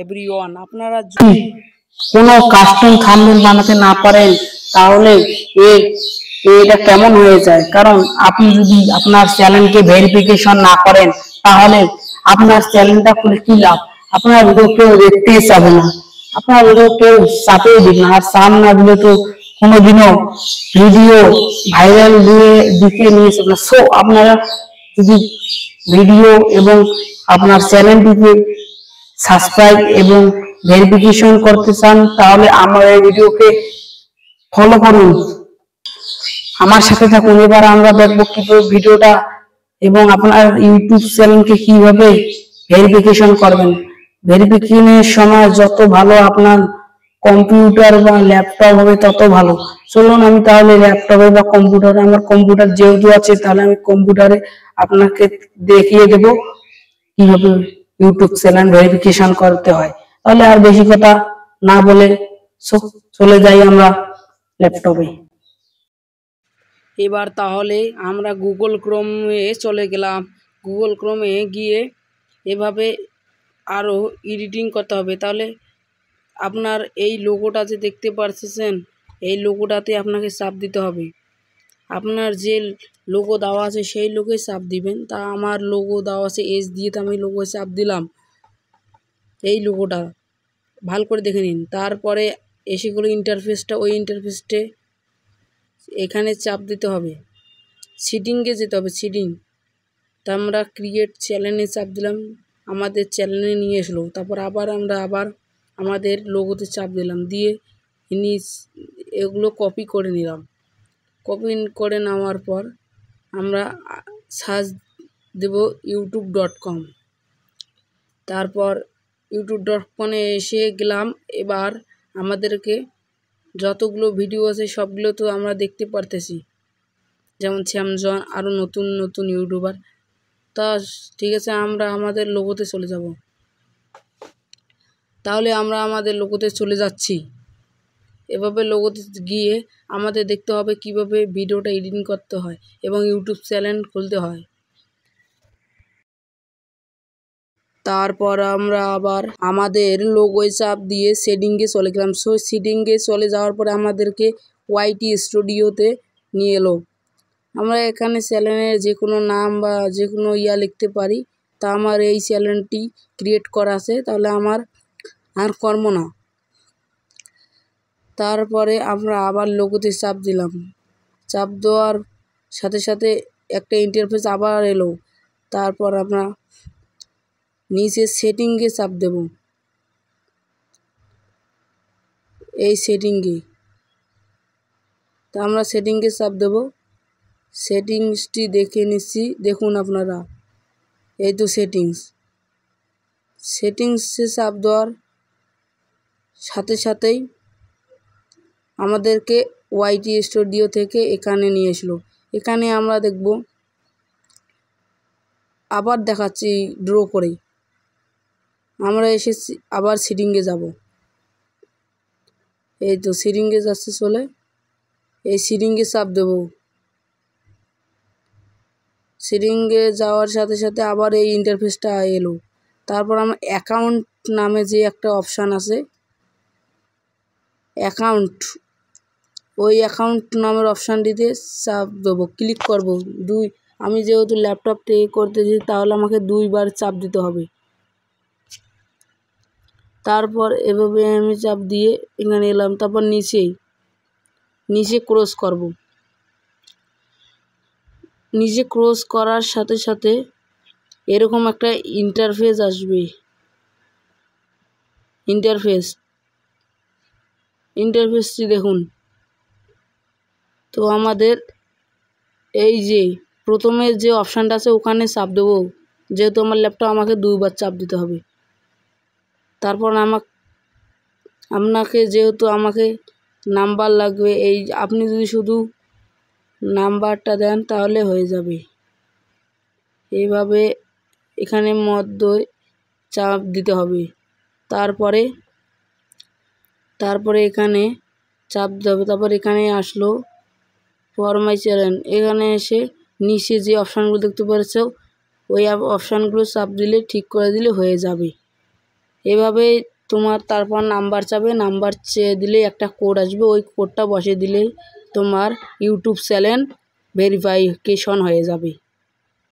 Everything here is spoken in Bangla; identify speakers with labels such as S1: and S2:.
S1: এভরিওয়ান, আপনারা যদি
S2: কোনো কাস্টম থাম্বনেল বানাতে না পারেন তাহলে এটা কেমন হয়ে যায়। কারণ আপনি যদি আপনার চ্যানেলকে ভেরিফিকেশন না করেন তাহলে আপনার চ্যানেলটা খুলে কি লাভ। আপনার ভিডিও কেউ দেখতেই চাবে না, আপনার ভিডিও কেউ চাপেই দিবে না, আর চাপ না দিলে তো কোনোদিনও ভিডিও ভাইরাল দিকে নিয়ে যাবে না। সো আপনারা যদি ভিডিও এবং আপনার চ্যানেলটিকে সাবস্ক্রাইব এবং ভেরিফিকেশন করতে চান তাহলে আমার এই ভিডিওকে ফলো করুন, আমার সাথে থাকুন। এবার আমরা দেখবো কিভাবে ভিডিওটা এবং আপনার ইউটিউব চ্যানেলকে কিভাবে ভেরিফিকেশন করবেন। ভেরিফিকেশনের সময় যত ভালো আপনার কম্পিউটার বা ল্যাপটপ হবে তত ভালো। চলুন আমি তাহলে ল্যাপটপে বা কম্পিউটারে, আমার কম্পিউটার যেহেতু আছে তাহলে আমি কম্পিউটারে আপনাকে দেখিয়ে দেব কিভাবে ইউটিউব চ্যানেল ভেরিফিকেশন করতে হয়। তাহলে আর বেশি কথা না বলে চলে যাই আমরা ল্যাপটপে।
S1: এবার তাহলে আমরা গুগল ক্রোমে চলে গেলাম। গুগল ক্রোমে গিয়ে এভাবে আরও এডিটিং করতে হবে। তাহলে আপনার এই লোগোটা যে দেখতে পাচ্ছেন, এই লোগোটাতে আপনাকে চাপ দিতে হবে। আপনার যে লোগো দেওয়া আছে সেই লোগোয় চাপ দিবেন। তা আমার লোগো দেওয়া আছে এস দিয়ে, তো আমি লোগোয় চাপ দিলাম। এই লোগোটা ভালো করে দেখে নিন। তারপরে এসে গেলো ইন্টারফেসটা, ওই ইন্টারফেসটে এখানে চাপ দিতে হবে, সিটিংয়ে যেতে হবে, সিটিং। তা আমরা ক্রিয়েট চ্যানেলে চাপ দিলাম, আমাদের চ্যানেলে নিয়ে আসলো। তারপর আমরা আবার আমাদের লোগোতে চাপ দিলাম, দিয়ে এগুলো কপি করে নিলাম। কপি করে নেওয়ার পর আমরা সার্চ দেব youtube.com। তারপর youtube.com-এ এসে গেলাম। এবার আমাদেরকে যতগুলো ভিডিও আছে সবগুলো তো আমরা দেখতে পারতেছি, যেমন স্যামজন, আরও নতুন নতুন ইউটিউবার। তা ঠিক আছে, আমরা আমাদের লোগোতে চলে যাব। তাহলে আমরা আমাদের লোগোতে চলে যাচ্ছি। এভাবে লোগোতে গিয়ে আমাদের দেখতে হবে কিভাবে ভিডিওটা এডিটিং করতে হয় এবং ইউটিউব চ্যানেল খুলতে হয়। তারপর আমরা আবার আমাদের লোগোয় চাপ দিয়ে সেটিংয়ে চলে গেলাম। সো সেটিংয়ে চলে যাওয়ার পরে আমাদেরকে ওয়াইটি স্টুডিওতে নিয়ে এলো। আমরা এখানে চ্যানেলের যে কোনো নাম বা যে কোনো লিখতে পারি। তা আমার এই চ্যানেলটি ক্রিয়েট করা আছে, তাহলে আমার আর কর্ম না। তারপরে আমরা আবার লোগোতে চাপ দিলাম। চাপ দেওয়ার সাথে সাথে একটা ইন্টারফেস আবার এলো। তারপর আমরা নিচে সেটিংয়ে চাপ দেব, এই সেটিংয়ে। তা আমরা সেটিংয়ে চাপ দেব। সেটিংসটি দেখে নিচ্ছি, দেখুন আপনারা, এই তো সেটিংসে চাপ দেওয়ার সাথে সাথেই আমাদেরকে ওয়াইটি স্টুডিও থেকে এখানে নিয়ে আসলো। এখানে আমরা দেখব, আবার দেখাচ্ছি ড্র করে। আমরা এসেছি, আবার সেটিংয়ে যাব। এই তো সেটিংয়ে যাচ্ছে চলে, এই সেটিংয়ে চাপ দেব। সেটিংয়ে যাওয়ার সাথে সাথে আবার এই ইন্টারফেসটা এলো। তারপর আমরা অ্যাকাউন্ট নামে যে একটা অপশান আছে, অ্যাকাউন্ট, ওই অ্যাকাউন্ট নামের অপশানটিতে চাপ দেবো, ক্লিক করব। আমি যেহেতু ল্যাপটপ থেকে করতেছি তাহলে আমাকে 2 বার চাপ দিতে হবে। তারপর এভাবে আমি চাপ দিয়ে এখানে এলাম। তারপর নিচে ক্রস করব। নিচে ক্রস করার সাথে সাথে এরকম একটা ইন্টারফেস আসবে। ইন্টারফেসটি দেখুন। তো আমাদের এই যে প্রথমে যে অপশানটা আছে ওখানে চাপ দেবো, যেহেতু আমার ল্যাপটপ আমাকে 2 বার চাপ দিতে হবে। তারপর যেহেতু আমাকে নাম্বার লাগবে, আপনি যদি শুধু নাম্বারটা দেন তাহলে হয়ে যাবে। এইভাবে এখানে মধ্যে চাপ দিতে হবে। তারপরে এখানে চাপ দিতে হবে। তারপর এখানে আসলো ফর মাই চ্যানেল। এখানে এসে নিচে যে অপশানগুলো দেখতে পাচ্ছ ওই অপশানগুলো চাপ দিলে, ঠিক করে দিলে হয়ে যাবে। এভাবে তোমার তারপর নাম্বার চাবে, নাম্বার চেয়ে দিলেই একটা কোড আসবে, ওই কোডটা বসিয়ে দিলেই তোমার ইউটিউব চ্যানেল ভেরিফিকেশন হয়ে যাবে।